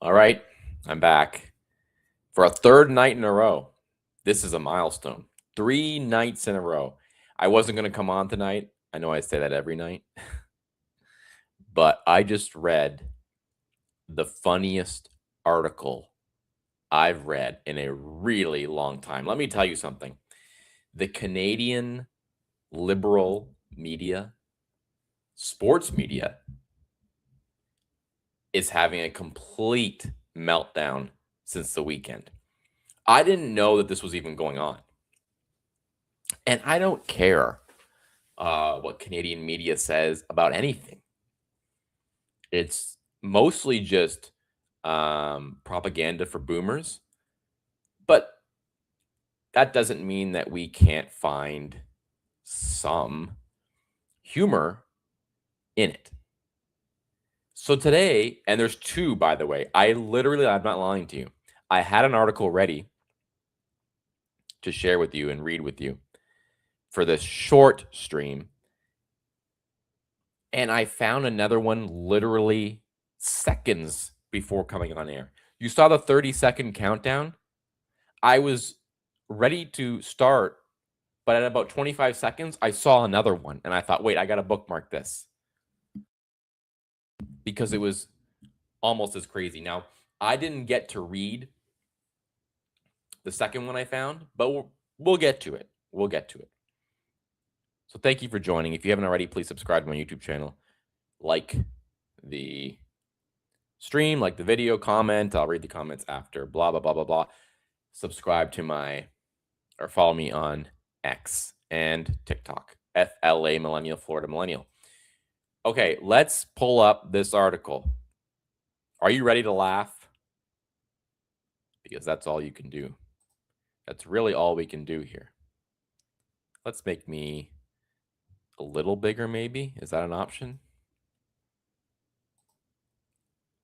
All right, I'm back for a third night in a row. This is a milestone. 3 nights in a row. I wasn't going to come on tonight. I know I say that every night, but I just read the funniest article I've read in a really long time. Let me tell you something. The Canadian liberal media, sports media, is having a complete meltdown since the weekend. I didn't know that this was even going on. And I don't care what Canadian media says about anything. It's mostly just propaganda for boomers. But that doesn't mean that we can't find some humor in it. So today, and there's two, by the way, I'm not lying to you. I had an article ready to share with you and read with you for this short stream. And I found another one literally seconds before coming on air. You saw the 30-second countdown? I was ready to start, but at about 25 seconds, I saw another one. And I thought, wait, I got to bookmark this. Because it was almost as crazy. Now, I didn't get to read the second one I found, but we'll get to it. We'll get to it. So thank you for joining. If you haven't already, please subscribe to my YouTube channel. Like the stream, like the video, comment. I'll read the comments after. Blah, blah, blah, blah, blah. Subscribe to or follow me on X and TikTok. FLA Millennial, Florida Millennial. Okay, let's pull up this article. Are you ready to laugh? Because that's all you can do. That's really all we can do here. Let's make me a little bigger, maybe. Is that an option?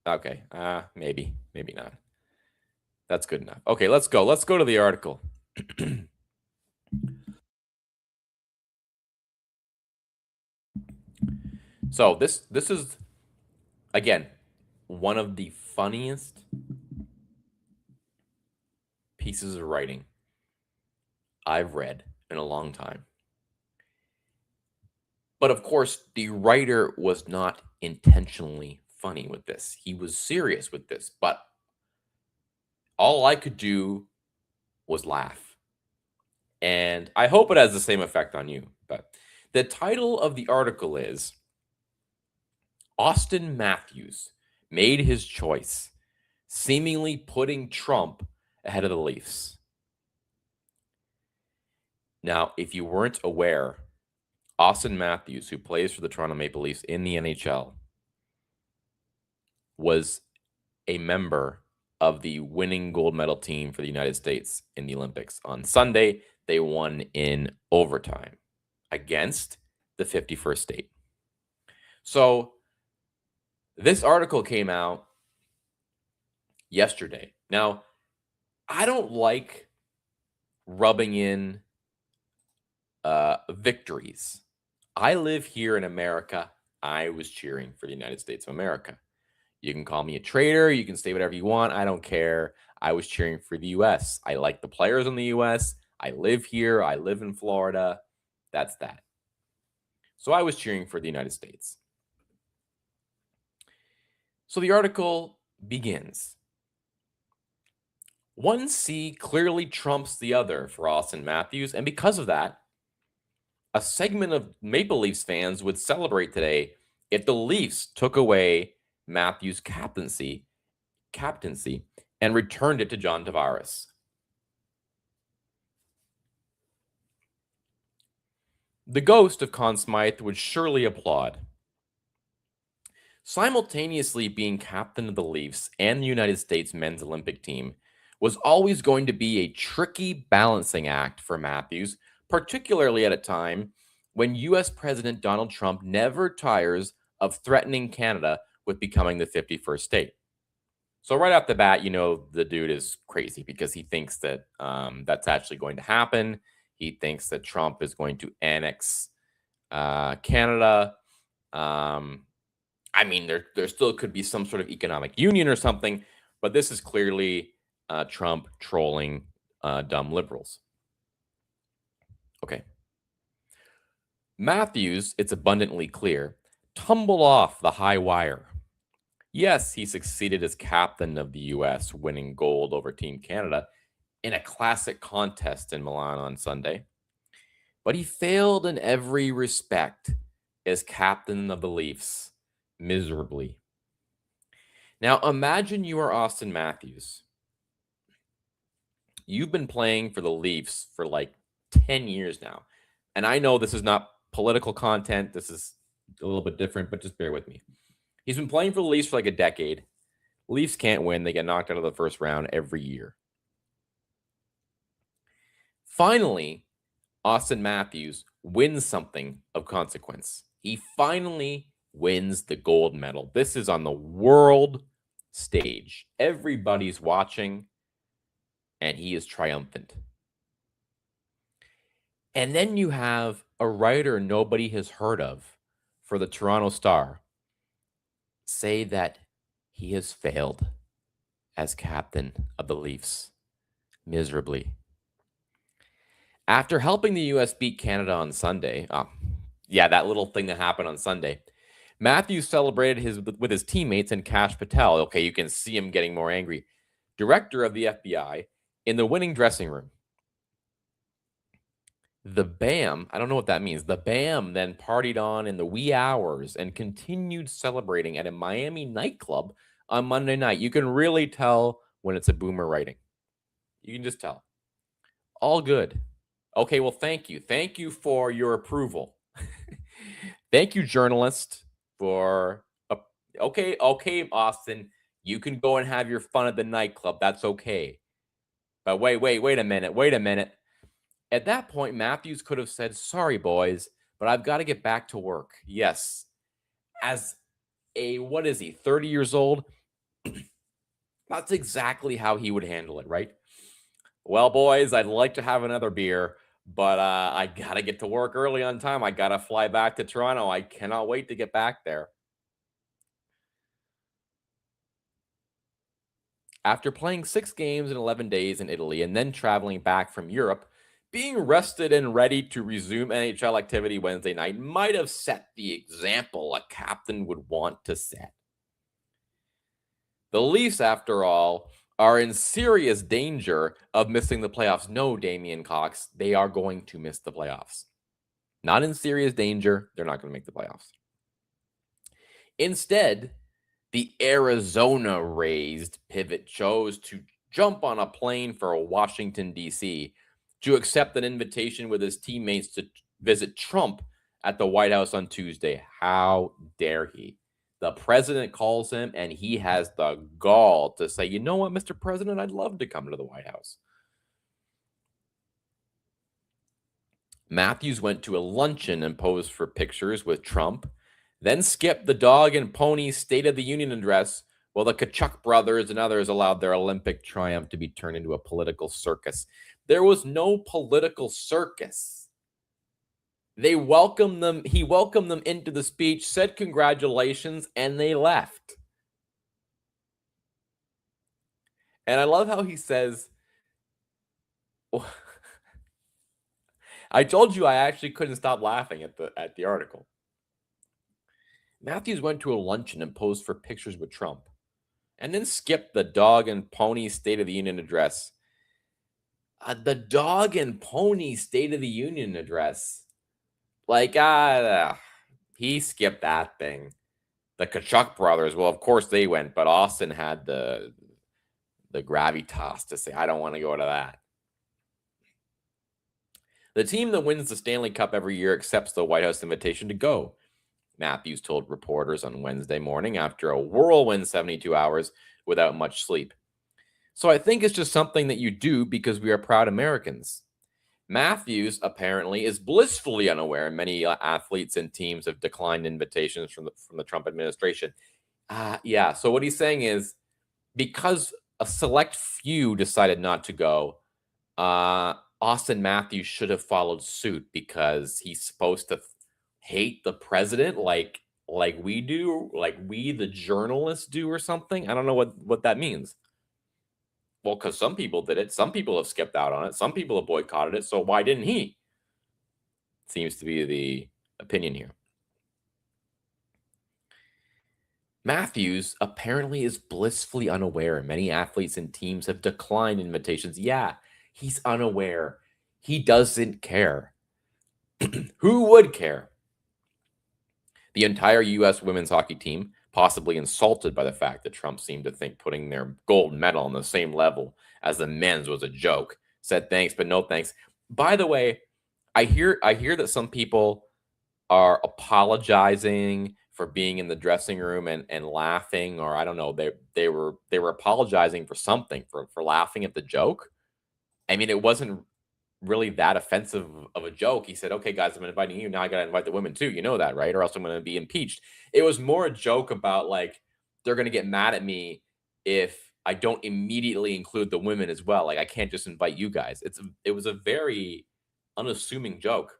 Okay, maybe not. That's good enough. Okay, let's go. Let's go to the article. So this is, again, one of the funniest pieces of writing I've read in a long time. But of course, the writer was not intentionally funny with this. He was serious with this, but all I could do was laugh. And I hope it has the same effect on you. But the title of the article is Auston Matthews made his choice, seemingly putting Trump ahead of the Leafs. Now, if you weren't aware, Auston Matthews, who plays for the Toronto Maple Leafs in the NHL, was a member of the winning gold medal team for the United States in the Olympics. On Sunday, they won in overtime against the 51st state. So this article came out yesterday. Now, I don't like rubbing in victories. I live here in America. I was cheering for the United States of America. You can call me a traitor. You can say whatever you want. I don't care. I was cheering for the U.S. I like the players in the U.S. I live here. I live in Florida. That's that. So I was cheering for the United States. So the article begins. One C clearly trumps the other for Auston Matthews, and because of that, a segment of Maple Leafs fans would celebrate today if the Leafs took away Matthews' captaincy and returned it to John Tavares. The ghost of Conn Smythe would surely applaud. Simultaneously being captain of the Leafs and the United States men's Olympic team was always going to be a tricky balancing act for Matthews, particularly at a time when U.S. President Donald Trump never tires of threatening Canada with becoming the 51st state. So right off the bat, you know, the dude is crazy because he thinks that that's actually going to happen. He thinks that Trump is going to annex Canada. I mean, there still could be some sort of economic union or something, But this is clearly Trump trolling dumb liberals. Okay. Matthews, it's abundantly clear, tumbled off the high wire. Yes, he succeeded as captain of the U.S., winning gold over Team Canada in a classic contest in Milan on Sunday. But he failed in every respect as captain of the Leafs miserably. Now, imagine you are Auston Matthews. You've been playing for the Leafs for like 10 years now. And I know this is not political content. This is a little bit different, but just bear with me. He's been playing for the Leafs for like a decade. Leafs can't win. They get knocked out of the first round every year. Finally, Auston Matthews wins something of consequence. He finally wins the gold medal. This is on the world stage. Everybody's watching, and he is triumphant. And then you have a writer nobody has heard of for the Toronto Star say that he has failed as captain of the Leafs miserably. After helping the U.S. beat Canada on Sunday, that little thing that happened on Sunday, Matthews celebrated with his teammates and Kash Patel. Okay, you can see him getting more angry. Director of the FBI in the winning dressing room. The BAM, I don't know what that means. The BAM then partied on in the wee hours and continued celebrating at a Miami nightclub on Monday night. You can really tell when it's a boomer writing. You can just tell. All good. Okay, well, thank you. Thank you for your approval. Thank you, journalist, for... Okay, Austin, you can go and have your fun at the nightclub. That's okay. But wait a minute. At that point, Matthews could have said, sorry, boys, but I've got to get back to work. Yes. As a, 30 years old? That's exactly how he would handle it, right? Well, boys, I'd like to have another beer, but I got to get to work early on time. I got to fly back to Toronto. I cannot wait to get back there. After playing 6 games in 11 days in Italy and then traveling back from Europe, being rested and ready to resume NHL activity Wednesday night might have set the example a captain would want to set. The Leafs, after all, are in serious danger of missing the playoffs. No, Damian Cox, they are going to miss the playoffs. Not in serious danger. They're not going to make the playoffs. Instead, the Arizona raised pivot chose to jump on a plane for Washington, D.C. to accept an invitation with his teammates to visit Trump at the White House on Tuesday. How dare he? The president calls him, and he has the gall to say, you know what, Mr. President, I'd love to come to the White House. Matthews went to a luncheon and posed for pictures with Trump, then skipped the dog and pony State of the Union address while the Kachuk brothers and others allowed their Olympic triumph to be turned into a political circus. There was no political circus. They welcomed them. He welcomed them into the speech, said congratulations, and they left. And I love how he says, I told you I actually couldn't stop laughing at the article. Matthews went to a luncheon and posed for pictures with Trump, and then skipped the dog and pony State of the Union address. The dog and pony State of the Union address. Like, he skipped that thing. The Kachuk brothers, well, of course they went, but Austin had the gravitas to say, I don't want to go to that. The team that wins the Stanley Cup every year accepts the White House invitation to go, Matthews told reporters on Wednesday morning after a whirlwind 72 hours without much sleep. So I think it's just something that you do because we are proud Americans. Matthews apparently is blissfully unaware many athletes and teams have declined invitations from the Trump administration. So what he's saying is because a select few decided not to go, Auston Matthews should have followed suit because he's supposed to hate the president like we do, like we the journalists do or something. I don't know what that means. Well, because some people did it. Some people have skipped out on it. Some people have boycotted it. So why didn't he? Seems to be the opinion here. Matthews apparently is blissfully unaware. Many athletes and teams have declined invitations. Yeah, he's unaware. He doesn't care. Who would care? The entire U.S. women's hockey team, possibly insulted by the fact that Trump seemed to think putting their gold medal on the same level as the men's was a joke, said thanks, but no thanks. By the way, I hear that some people are apologizing for being in the dressing room and laughing, or I don't know, they were apologizing for something, for laughing at the joke. I mean, it wasn't really that offensive of a joke. He said, "Okay, guys, I'm inviting you. Now I got to invite the women too. You know that, right? Or else I'm going to be impeached." It was more a joke about like they're going to get mad at me if I don't immediately include the women as well. Like I can't just invite you guys. It was a very unassuming joke.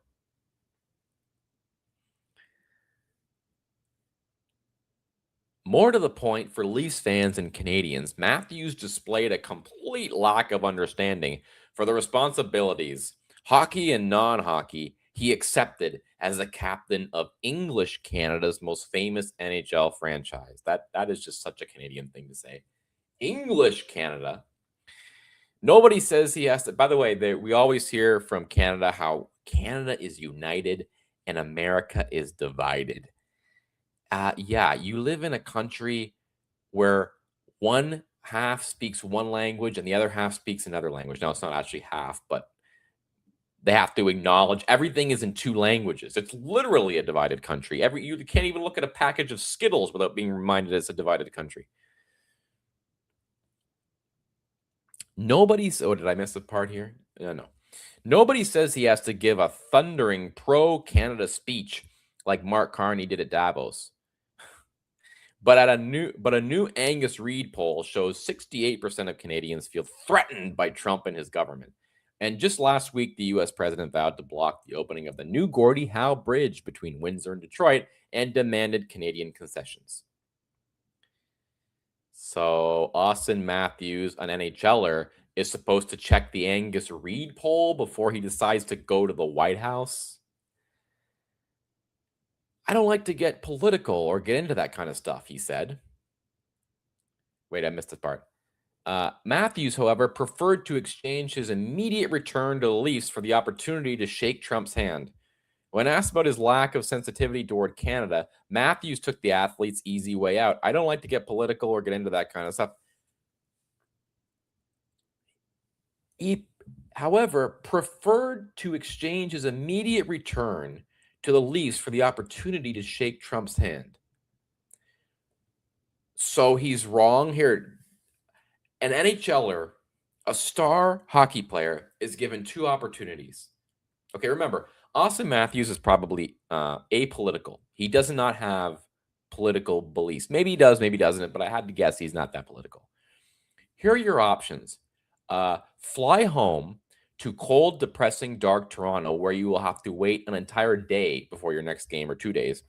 More to the point, for Leafs fans and Canadians, Matthews displayed a complete lack of understanding for the responsibilities, hockey and non hockey, he accepted as the captain of English Canada's most famous NHL franchise. That is just such a Canadian thing to say. English Canada. Nobody says he has to. By the way, we always hear from Canada how Canada is united and America is divided. Yeah, you live in a country where one half speaks one language and the other half speaks another language. Now, it's not actually half, but they have to acknowledge everything is in two languages. It's literally a divided country. You can't even look at a package of Skittles without being reminded it's a divided country. Oh, did I miss a part here? No. Nobody says he has to give a thundering pro-Canada speech like Mark Carney did at Davos. But a new Angus Reid poll shows 68% of Canadians feel threatened by Trump and his government. And just last week, the U.S. president vowed to block the opening of the new Gordie Howe Bridge between Windsor and Detroit and demanded Canadian concessions. So Auston Matthews, an NHLer, is supposed to check the Angus Reid poll before he decides to go to the White House. I don't like to get political or get into that kind of stuff, he said. Wait, I missed this part. Matthews, however, preferred to exchange his immediate return to the Leafs for the opportunity to shake Trump's hand. When asked about his lack of sensitivity toward Canada, Matthews took the athlete's easy way out. I don't like to get political or get into that kind of stuff. He, however, preferred to exchange his immediate return to the Leafs for the opportunity to shake Trump's hand. So he's wrong here. An NHLer, a star hockey player, is given two opportunities. Okay, remember, Auston Matthews is probably apolitical. He does not have political beliefs. Maybe he does, maybe he doesn't, but I had to guess he's not that political. Here are your options. Fly home to cold, depressing, dark Toronto, where you will have to wait an entire day before your next game, or 2 days.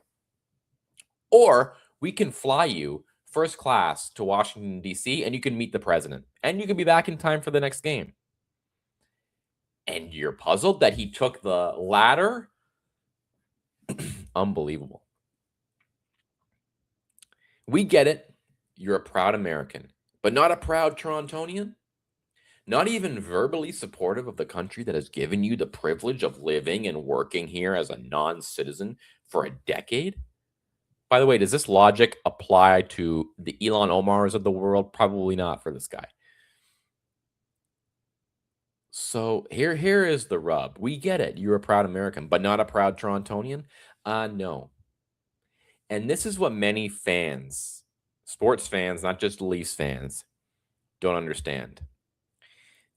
Or we can fly you first class to Washington, D.C., and you can meet the president. And you can be back in time for the next game. And you're puzzled that he took the latter? Unbelievable. We get it. You're a proud American, but not a proud Torontonian? Not even verbally supportive of the country that has given you the privilege of living and working here as a non-citizen for a decade? By the way, does this logic apply to the Elon Omars of the world? Probably not for this guy. So here is the rub. We get it. You're a proud American, but not a proud Torontonian? No. And this is what many fans, sports fans, not just Leafs fans, don't understand.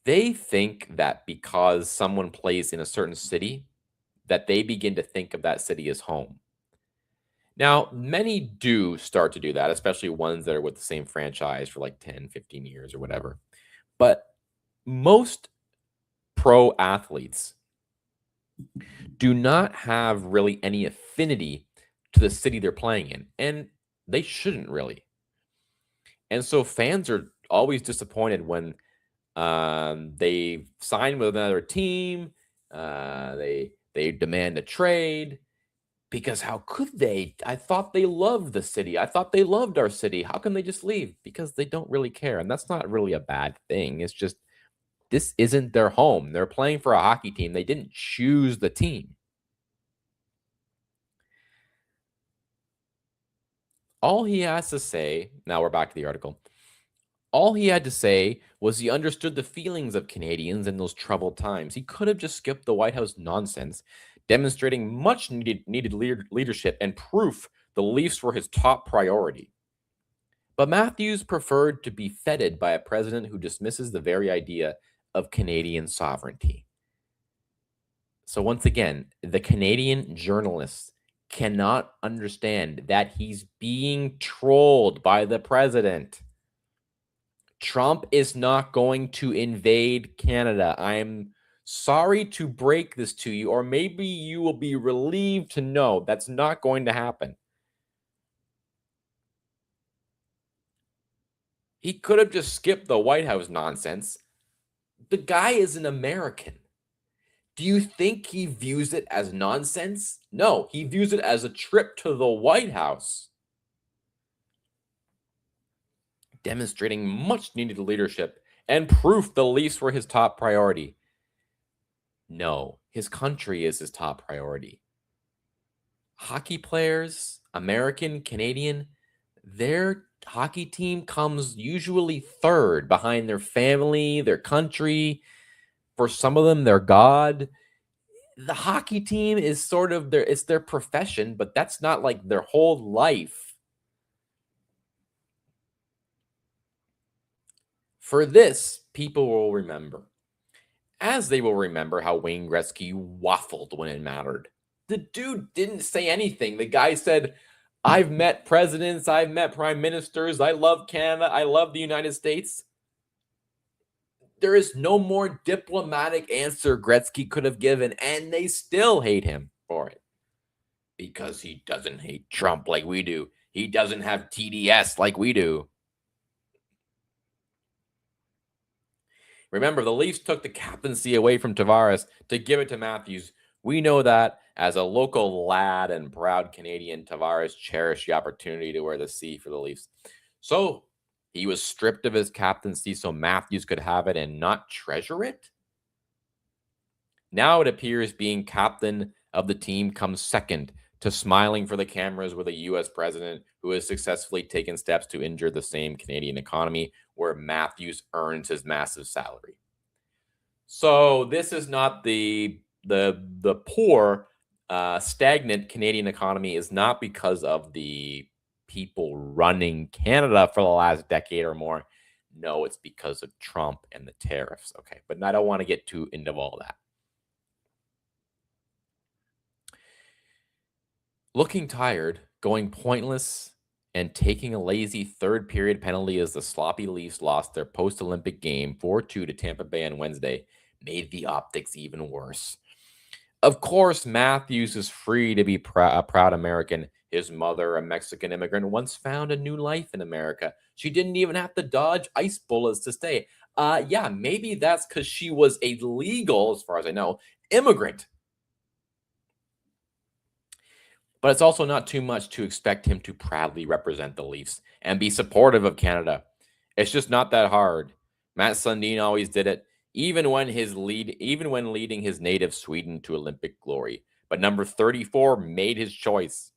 They think that because someone plays in a certain city, that they begin to think of that city as home. Now, many do start to do that, especially ones that are with the same franchise for like 10, 15 years or whatever. But most pro athletes do not have really any affinity to the city they're playing in, and they shouldn't really. And so fans are always disappointed when They signed with another team. They demand a trade because how could they? I thought they loved the city. I thought they loved our city. How can they just leave? Because they don't really care, and that's not really a bad thing. It's just this isn't their home. They're playing for a hockey team. They didn't choose the team. All he has to say, now we're back to the article. All he had to say was he understood the feelings of Canadians in those troubled times. He could have just skipped the White House nonsense, demonstrating much needed leadership and proof the Leafs were his top priority. But Matthews preferred to be feted by a president who dismisses the very idea of Canadian sovereignty. So once again, the Canadian journalists cannot understand that he's being trolled by the president. Trump is not going to invade Canada. I'm sorry to break this to you, or maybe you will be relieved to know that's not going to happen. He could have just skipped the White House nonsense. The guy is an American. Do you think he views it as nonsense? No, he views it as a trip to the White House, demonstrating much needed leadership and proof the Leafs were his top priority. No, his country is his top priority. Hockey players, American, Canadian, their hockey team comes usually third behind their family, their country. For some of them, their God. The hockey team is sort of their profession, but that's not like their whole life. For this, people will remember. As they will remember how Wayne Gretzky waffled when it mattered. The dude didn't say anything. The guy said, I've met presidents, I've met prime ministers, I love Canada, I love the United States. There is no more diplomatic answer Gretzky could have given, and they still hate him for it. Because he doesn't hate Trump like we do. He doesn't have TDS like we do. Remember, the Leafs took the captaincy away from Tavares to give it to Matthews. We know that as a local lad and proud Canadian, Tavares cherished the opportunity to wear the C for the Leafs. So he was stripped of his captaincy so Matthews could have it and not treasure it? Now it appears being captain of the team comes second to smiling for the cameras with a U.S. president who has successfully taken steps to injure the same Canadian economy where Matthews earns his massive salary. So this is not the poor, stagnant Canadian economy is not because of the people running Canada for the last decade or more. No, it's because of Trump and the tariffs. Okay, but I don't want to get too into all that. Looking tired, going pointless, and taking a lazy third period penalty as the sloppy Leafs lost their post Olympic game 4-2 to Tampa Bay on Wednesday made the optics even worse. Of course, Matthews is free to be a proud American. His mother, a Mexican immigrant, once found a new life in America. She didn't even have to dodge ice bullets to stay. Yeah, maybe that's because she was a legal, as far as I know, immigrant. But it's also not too much to expect him to proudly represent the Leafs and be supportive of Canada. It's just not that hard. Matt Sundin always did it, even when leading his native Sweden to Olympic glory. But number 34 made his choice.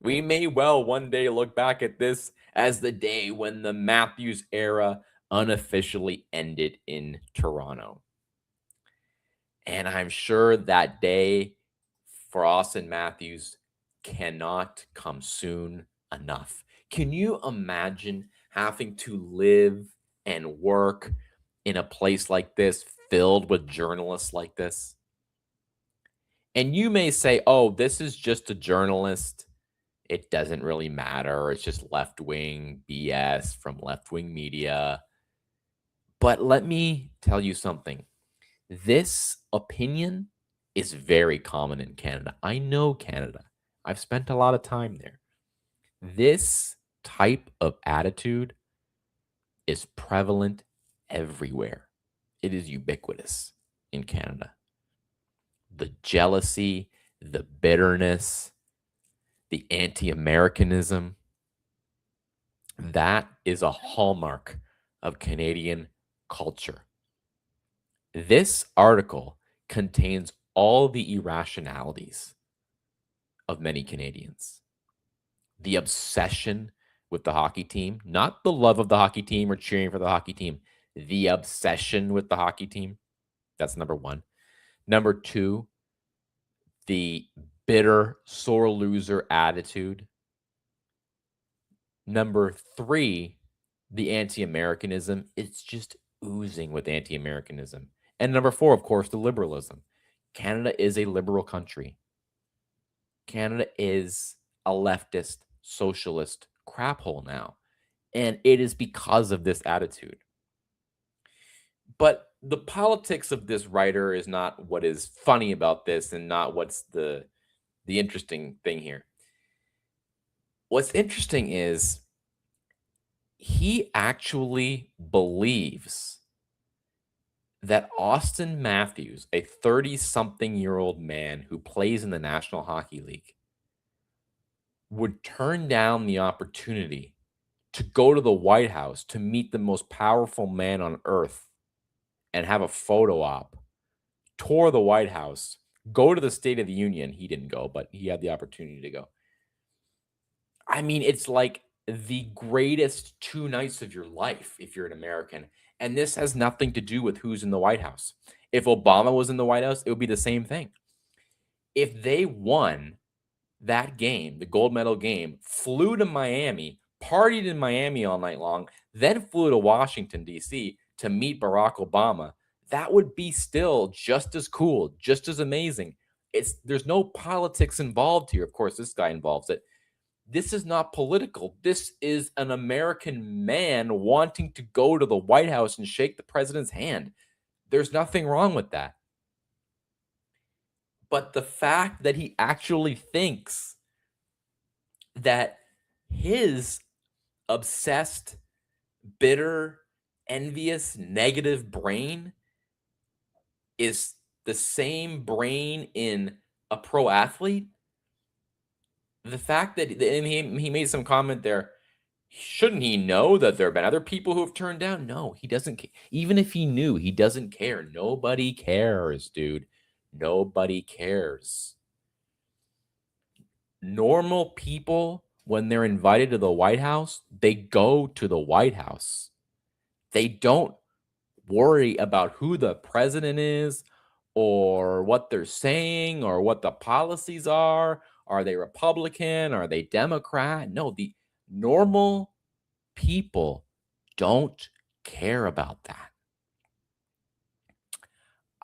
We may well one day look back at this as the day when the Matthews era unofficially ended in Toronto. And I'm sure that day for Auston Matthews cannot come soon enough. Can you imagine having to live and work in a place like this filled with journalists like this? And you may say, oh, this is just a journalist. It doesn't really matter. It's just left wing BS from left wing media. But let me tell you something. This opinion is very common in Canada. I know Canada. I've spent a lot of time there. This type of attitude is prevalent everywhere. It is ubiquitous in Canada. The jealousy, the bitterness, the anti-Americanism, that is a hallmark of Canadian culture. This article contains all the irrationalities of many Canadians. The obsession with the hockey team, not the love of the hockey team or cheering for the hockey team, the obsession with the hockey team. That's number one. Number two, the bitter, sore loser attitude. Number three, the anti-Americanism. It's just oozing with anti-Americanism. And number four, of course, the liberalism. Canada is a liberal country. Canada is a leftist, socialist crap hole now. And it is because of this attitude. But the politics of this writer is not what is funny about this and not what's the interesting thing here. What's interesting is he actually believes that Auston Matthews, a 30-something-year-old man who plays in the National Hockey League, would turn down the opportunity to go to the White House to meet the most powerful man on earth and have a photo op, tour the White House, go to the State of the Union. He didn't go, but he had the opportunity to go. I mean, it's like the greatest 2 nights of your life if you're an American. And this has nothing to do with who's in the White House. If Obama was in the White House, it would be the same thing. If they won that game, the gold medal game, flew to Miami, partied in Miami all night long, then flew to Washington, D.C. to meet Barack Obama, that would be still just as cool, just as amazing. There's no politics involved here. Of course, this guy involves it. This is not political. This is an American man wanting to go to the White House and shake the president's hand. There's nothing wrong with that. But the fact that he actually thinks that his obsessed, bitter, envious, negative brain is the same brain in a pro athlete, the fact that and he made some comment there, shouldn't he know that there have been other people who have turned down? No, he doesn't. Even if he knew, he doesn't care. Nobody cares, dude. Nobody cares. Normal people, when they're invited to the White House, they go to the White House. They don't worry about who the president is or what they're saying or what the policies are. Are they Republican? Are they Democrat? No, the normal people don't care about that.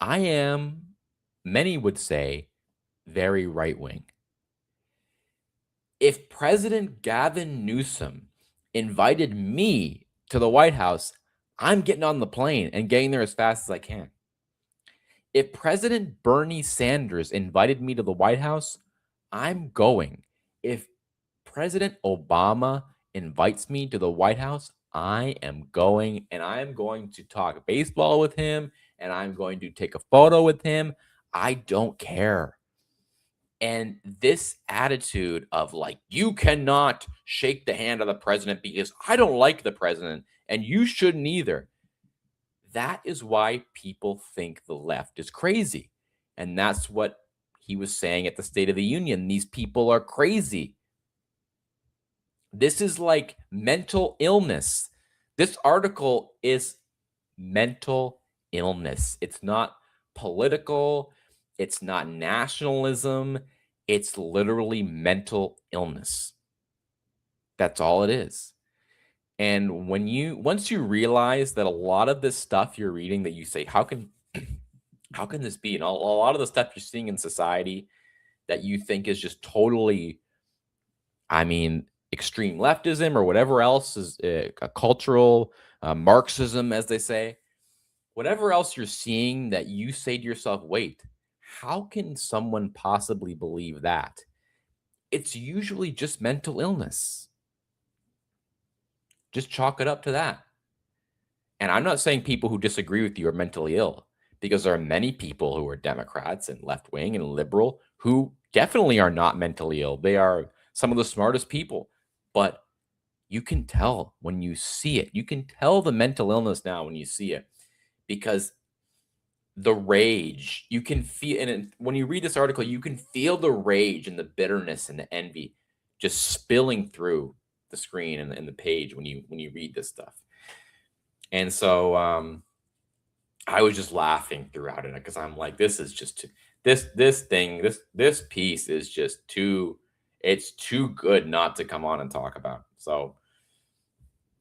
I am, many would say, very right-wing. If President Gavin Newsom invited me to the White House, I'm getting on the plane and getting there as fast as I can. If President Bernie Sanders invited me to the White House, I'm going. If President Obama invites me to the White House, I am going, and I'm going to talk baseball with him, and I'm going to take a photo with him. I don't care. And this attitude of like, you cannot shake the hand of the president because I don't like the president, and you shouldn't either. That is why people think the left is crazy. And that's what he was saying at the State of the Union. These people are crazy. This is like mental illness. This article is mental illness. It's not political. It's not nationalism. It's literally mental illness. That's all it is. And once you realize that a lot of this stuff you're reading that you say, how can this be? And a lot of the stuff you're seeing in society that you think is just totally, I mean, extreme leftism or whatever else is a cultural Marxism, as they say, whatever else you're seeing that you say to yourself, wait, how can someone possibly believe that? It's usually just mental illness. Just chalk it up to that. And I'm not saying people who disagree with you are mentally ill, because there are many people who are Democrats and left wing and liberal who definitely are not mentally ill. They are some of the smartest people, but you can tell when you see it. You can tell the mental illness now when you see it, because the rage you can feel. When you read this article, you can feel the rage and the bitterness and the envy just spilling through the screen and the page when you read this stuff. And so I was just laughing throughout it, because I'm like, this is just this piece is just too, it's too good not to come on and talk about. So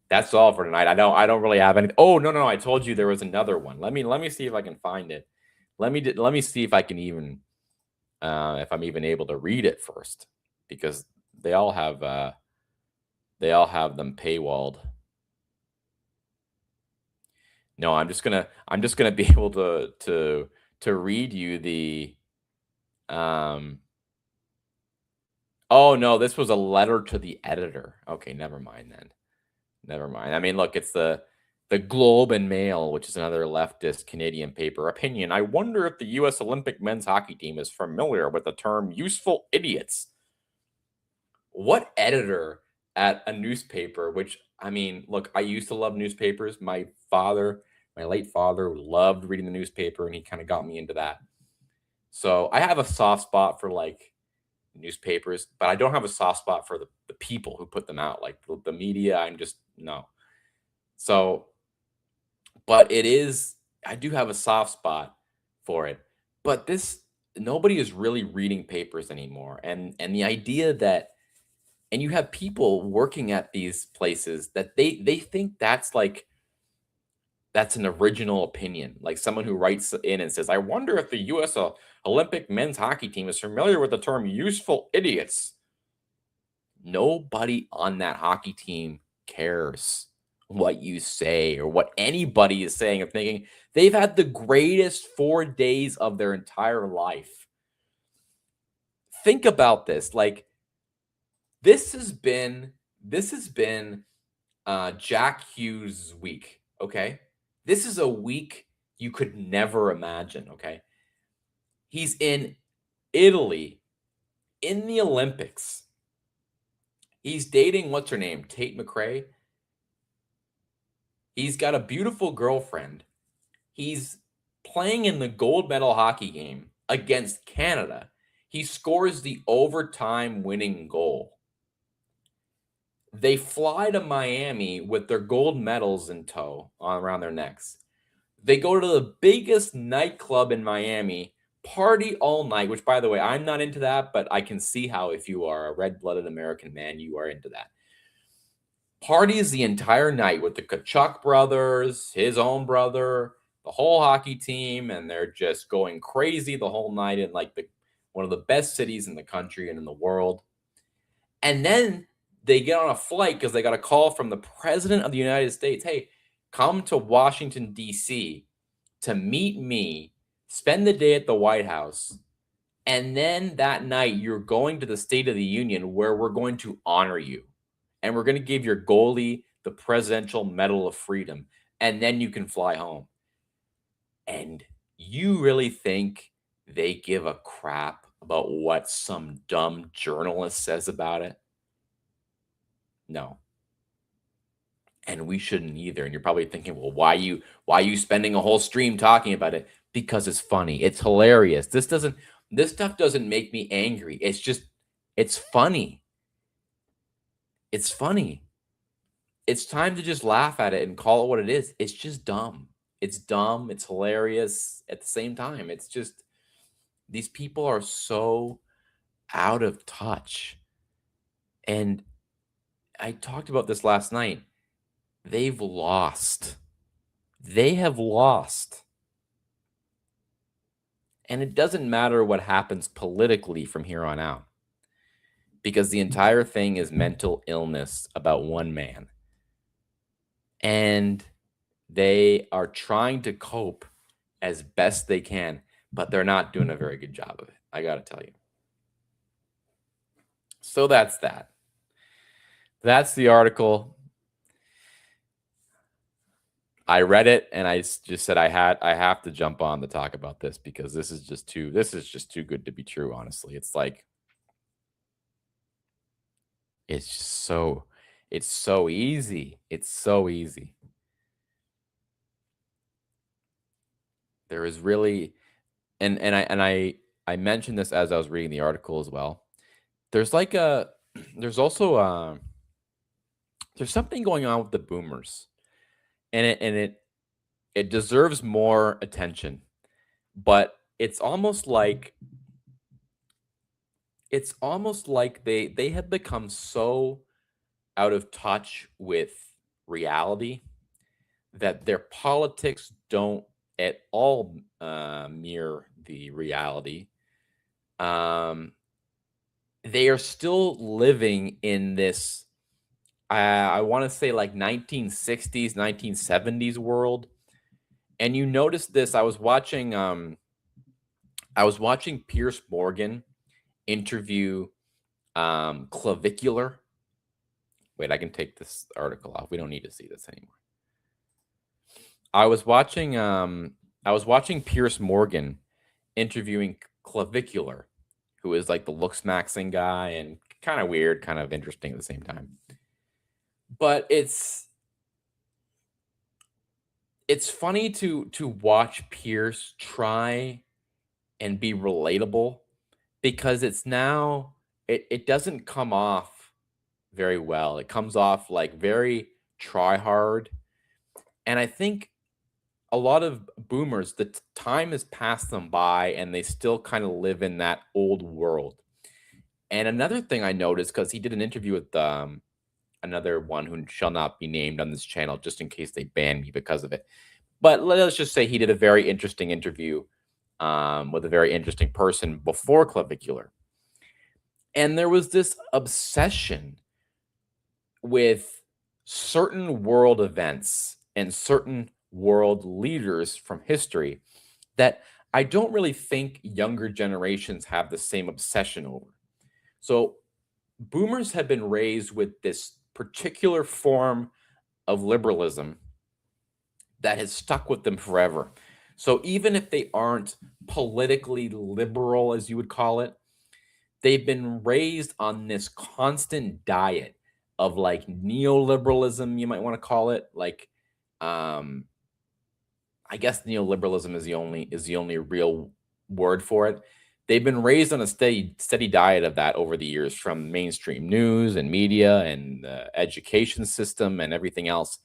that's all for tonight. I don't really have any. Oh, no, I told you there was another one. Let me see if I can find it. Let me see if I can even if I'm even able to read it first, because they all have them paywalled. No, I'm just gonna be able to read you the um oh no, this was a letter to the editor. Okay, never mind then. Never mind. I mean, look, it's the Globe and Mail, which is another leftist Canadian paper. Opinion: I wonder if the US Olympic men's hockey team is familiar with the term useful idiots. What editor at a newspaper, which, I mean, look, I used to love newspapers. My late father loved reading the newspaper, and he kind of got me into that. So I have a soft spot for like newspapers, but I don't have a soft spot for the people who put them out, like the media. I'm just no. So, but it is, I do have a soft spot for it. But this, nobody is really reading papers anymore. And the idea that, and you have people working at these places that they think that's like, that's an original opinion. Like someone who writes in and says, I wonder if the US Olympic men's hockey team is familiar with the term useful idiots. Nobody on that hockey team cares what you say or what anybody is saying or thinking. They've had the greatest 4 days of their entire life. Think about this. Like, this has been Jack Hughes' week. Okay, this is a week you could never imagine. Okay, he's in Italy in the Olympics. He's dating, what's her name, Tate McRae. He's got a beautiful girlfriend. He's playing in the gold medal hockey game against Canada. He scores the overtime winning goal. They fly to Miami with their gold medals in tow around their necks. They go to the biggest nightclub in Miami, party all night, which, by the way, I'm not into that, but I can see how, if you are a red-blooded American man, you are into that. Parties the entire night with the Kachuk brothers, his own brother, the whole hockey team, and they're just going crazy the whole night in like one of the best cities in the country and in the world. And then they get on a flight because they got a call from the president of the United States. Hey, come to Washington, D.C. to meet me, spend the day at the White House. And then that night, you're going to the State of the Union where we're going to honor you. And we're going to give your goalie the Presidential Medal of Freedom. And then you can fly home. And you really think they give a crap about what some dumb journalist says about it? No. And we shouldn't either. And you're probably thinking, well, why are you spending a whole stream talking about it? Because it's funny. It's hilarious. This stuff doesn't make me angry. It's funny. It's funny. It's time to just laugh at it and call it what it is. It's just dumb. It's dumb. It's hilarious at the same time. It's just, these people are so out of touch. And I talked about this last night. They've lost. They have lost. And it doesn't matter what happens politically from here on out, because the entire thing is mental illness about one man. And they are trying to cope as best they can, but they're not doing a very good job of it. I got to tell you. So that's that. That's the article. I read it and just said I have to jump on to talk about this because this is just too good to be true, honestly. It's like it's just it's so easy. It's so easy. There is really and I mentioned this as I was reading the article as well. There's like a there's also there's something going on with the boomers, and it deserves more attention. But it's almost like they have become so out of touch with reality that their politics don't at all mirror the reality. Um, they are still living in this, I want to say like 1960s, 1970s world. And you notice this. I was watching Pierce Morgan interview Clavicular. Wait, I can take this article off. We don't need to see this anymore. I was watching Pierce Morgan interviewing Clavicular, who is like the looks maxing guy and kind of weird, kind of interesting at the same time. But it's funny to watch Pierce try and be relatable because it doesn't come off very well. It comes off like very try hard. And I think a lot of boomers, time has passed them by and they still kind of live in that old world. And another thing I noticed, because he did an interview with another one who shall not be named on this channel, just in case they ban me because of it. But let's just say he did a very interesting interview with a very interesting person before Clavicular. And there was this obsession with certain world events and certain world leaders from history that I don't really think younger generations have the same obsession over. So, boomers have been raised with this particular form of liberalism that has stuck with them forever. So, even if they aren't politically liberal, as you would call it, they've been raised on this constant diet of like neoliberalism, you might want to call it. Like, um, I guess neoliberalism is the only real word for it. They've been raised on a steady diet of that over the years, from mainstream news and media and the education system and everything else.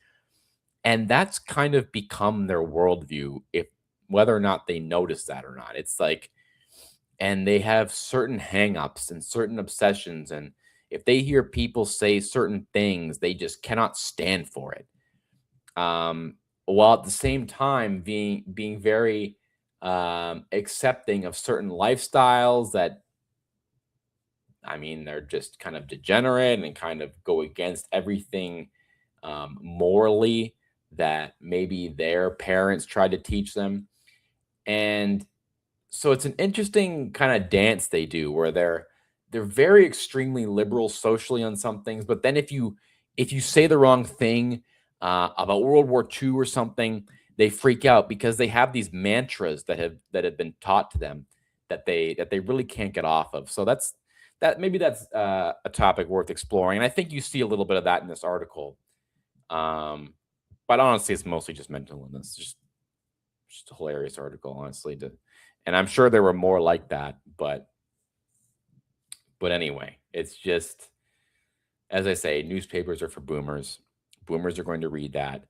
And that's kind of become their worldview, if whether or not they notice that or not. It's like, and they have certain hangups and certain obsessions. And if they hear people say certain things, they just cannot stand for it. While at the same time being very accepting of certain lifestyles that, I mean, they're just kind of degenerate and kind of go against everything morally that maybe their parents tried to teach them. And so it's an interesting kind of dance they do where they're very extremely liberal socially on some things, but then if you say the wrong thing about World War II or something, they freak out because they have these mantras that have been taught to them that they really can't get off of. So that's a topic worth exploring, and I think you see a little bit of that in this article. But honestly, it's mostly just mental illness. Just a hilarious article, honestly. And I'm sure there were more like that, but anyway, it's just, as I say, newspapers are for boomers. Boomers are going to read that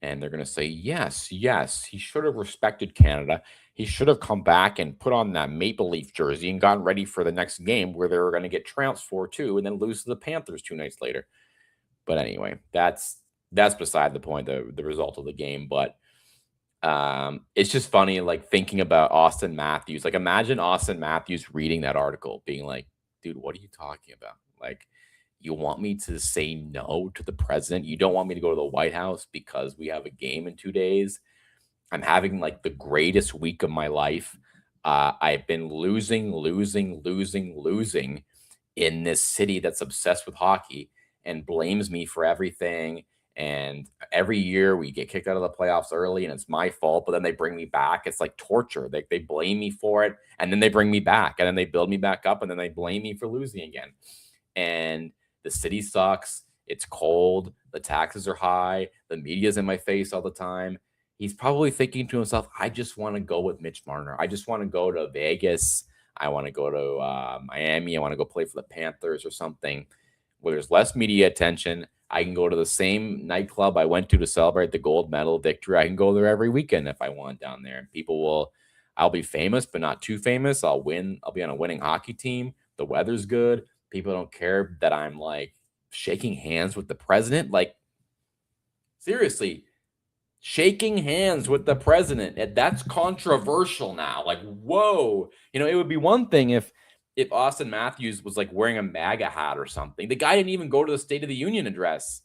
and they're going to say, yes, yes, he should have respected Canada. He should have come back and put on that Maple Leaf jersey and gotten ready for the next game where they were going to get trounced 4-2 and then lose to the Panthers 2 nights later. But anyway, that's beside the point, the result of the game. But it's just funny, like thinking about Auston Matthews. Like, imagine Auston Matthews reading that article, being like, dude, what are you talking about? Like, you want me to say no to the president? You don't want me to go to the White House because we have a game in 2 days? I'm having like the greatest week of my life. I've been losing, losing, losing, losing in this city that's obsessed with hockey and blames me for everything. And every year we get kicked out of the playoffs early and it's my fault, but then they bring me back. It's like torture. They blame me for it and then they bring me back and then they build me back up and then they blame me for losing again. And the city sucks. It's cold. The taxes are high. The media's in my face all the time. He's probably thinking to himself, I just want to go with Mitch Marner. I just want to go to Vegas. I want to go to Miami. I want to go play for the Panthers or something where there's less media attention. I can go to the same nightclub I went to celebrate the gold medal victory. I can go there every weekend if I want down there. I'll be famous, but not too famous. I'll win. I'll be on a winning hockey team. The weather's good. People don't care that I'm like shaking hands with the president. Like, seriously, shaking hands with the president. That's controversial now. Like, whoa. It would be one thing if Auston Matthews was like wearing a MAGA hat or something. The guy didn't even go to the State of the Union address.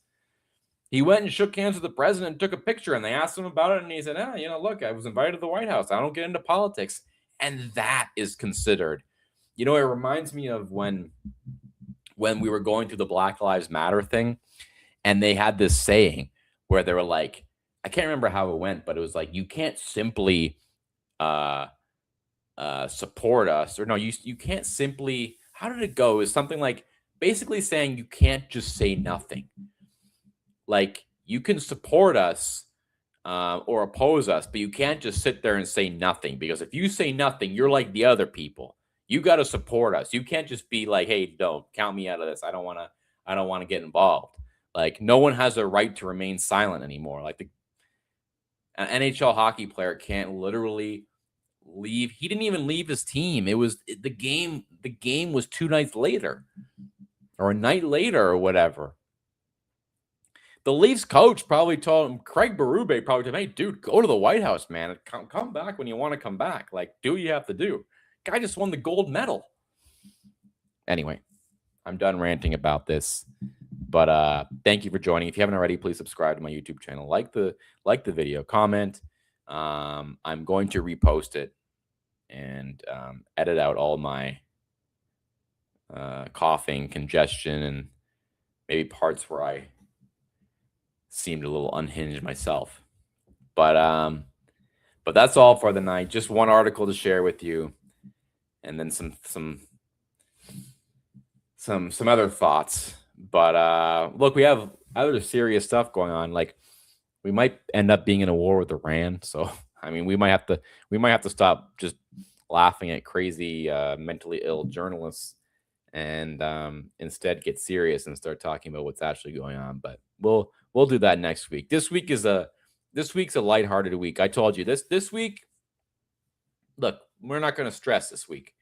He went and shook hands with the president and took a picture, and they asked him about it, and he said, look, I was invited to the White House. I don't get into politics. And that is considered. It reminds me of when we were going through the Black Lives Matter thing, and they had this saying where they were like, I can't remember how it went, but it was like, you can't simply support us, or no, you can't simply, how did it go? It was something like basically saying you can't just say nothing. Like, you can support us or oppose us, but you can't just sit there and say nothing, because if you say nothing, you're like the other people. You got to support us. You can't just be like, hey, don't count me out of this. I don't want to get involved. Like, no one has a right to remain silent anymore. Like, an NHL hockey player can't literally leave. He didn't even leave his team. It was the game. The game was 2 nights later or a night later or whatever. The Leafs coach probably told him, Craig Berube probably told him, hey, dude, go to the White House, man. Come back when you want to come back. Like, do what you have to do. Guy just won the gold medal. Anyway, I'm done ranting about this. But thank you for joining. If you haven't already, please subscribe to my YouTube channel. Like the video, comment. I'm going to repost it and edit out all my coughing, congestion, and maybe parts where I seemed a little unhinged myself. But that's all for the night. Just one article to share with you, and then some other thoughts. But look, we have other serious stuff going on. Like, we might end up being in a war with Iran. So, I mean, we might have to stop just laughing at crazy, mentally ill journalists, and instead get serious and start talking about what's actually going on. But we'll do that next week. This week's a lighthearted week. I told you this week. Look, we're not going to stress this week.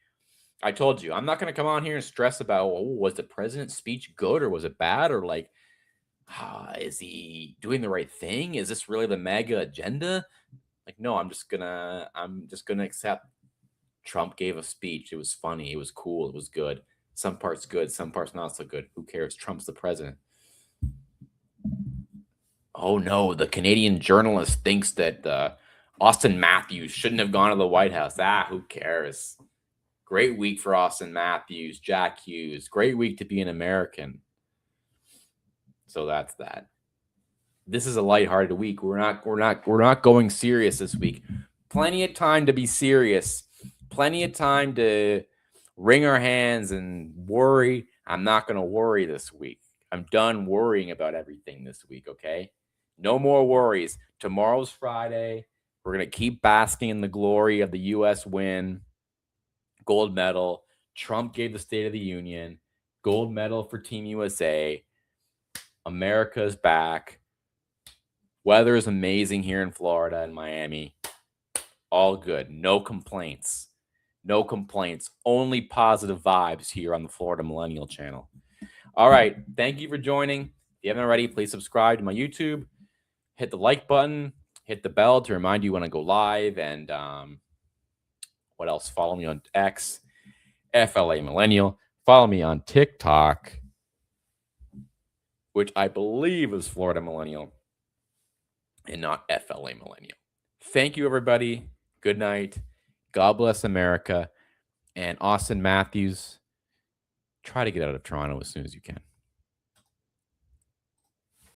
I told you, I'm not going to come on here and stress about, was the president's speech good or was it bad? Or like, is he doing the right thing? Is this really the MAGA agenda? Like, no, I'm just gonna accept Trump gave a speech. It was funny. It was cool. It was good. Some parts good, some parts not so good. Who cares? Trump's the president. Oh no, the Canadian journalist thinks that Auston Matthews shouldn't have gone to the White House. Who cares? Great week for Auston Matthews, Jack Hughes. Great week to be an American. So that's that. This is a lighthearted week. We're not going serious this week. Plenty of time to be serious. Plenty of time to wring our hands and worry. I'm not going to worry this week. I'm done worrying about everything this week, okay? No more worries. Tomorrow's Friday. We're going to keep basking in the glory of the U.S. win. Gold medal. Trump gave the State of the Union. Gold medal for Team USA. America's back. Weather is amazing here in Florida and Miami. All good. No complaints. No complaints. Only positive vibes here on the Florida Millennial Channel. All right. Thank you for joining. If you haven't already, please subscribe to my YouTube. Hit the like button. Hit the bell to remind you when I go live. And what else? Follow me on X, FLA Millennial. Follow me on TikTok, which I believe is Florida Millennial and not FLA Millennial. Thank you, everybody. Good night. God bless America. And Auston Matthews, try to get out of Toronto as soon as you can.